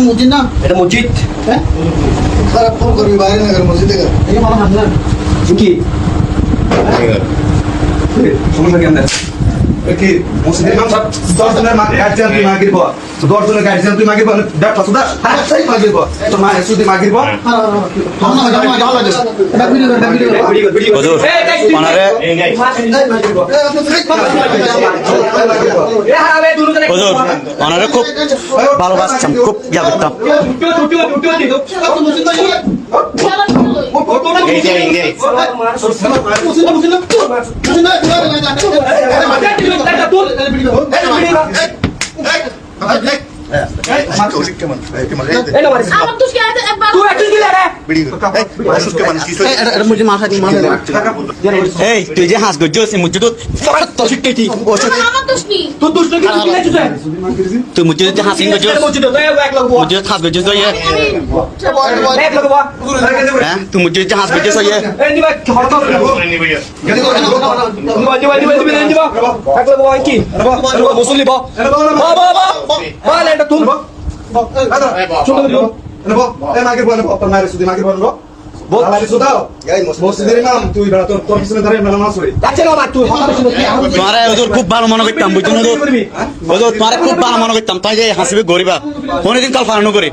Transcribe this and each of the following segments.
মসজিদ না এটা মসজিদ ফোন করবি বাইরে না মসজিদ থেকে কি সমস্যা কেমন কি মসজিদের নাম সব 10 জনের গার্জিয়ান তুই মাগির বল 10 জনের গার্জিয়ান তুই মাগির বল ডাক ফাসুদা সেই মাগির বল তো মা সুদি মাগির বল হুজুর ওনারে হুজুর ওনারে খুব ভালোবাসতাম খুব ইয়া করতাম এই তুই যে হাস গজ্জস মুজুদ তুই মুজুদ যে হাসিন গজ্জস মুজুদ হাস গজ্জস হই হ্যাঁ তুই মুজুদ যে হাস গজ্জস হই মুসলিম খুব ভালো মনে করতাম বুঝছো না তোমার খুব ভালো মনে করতাম তাই যে হাসিবে গরিবা কোনদিন কাল ফারানো করে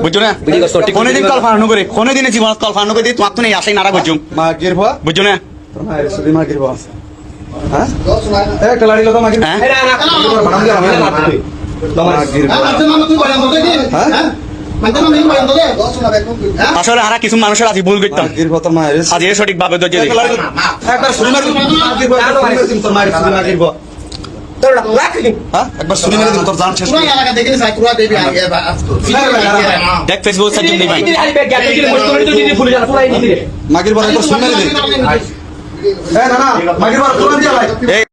বুঝছো না কোনদিন কাল ফারানো করে কোনদিনে জীবন কাল ফারানো করে তোমার তো নেই আসেই নারা বুঝছো বুঝছো না একটা লাড়ি লোক মাগির আসলে আর কিছু মানুষের আজ ভুল করতাম আজ সঠিক ভাবে একবার শুনে তোর জান শেষ দেখ ফেসবুক সার্চ নেই ভাই মাগির বড় শুনে না মাগির বড়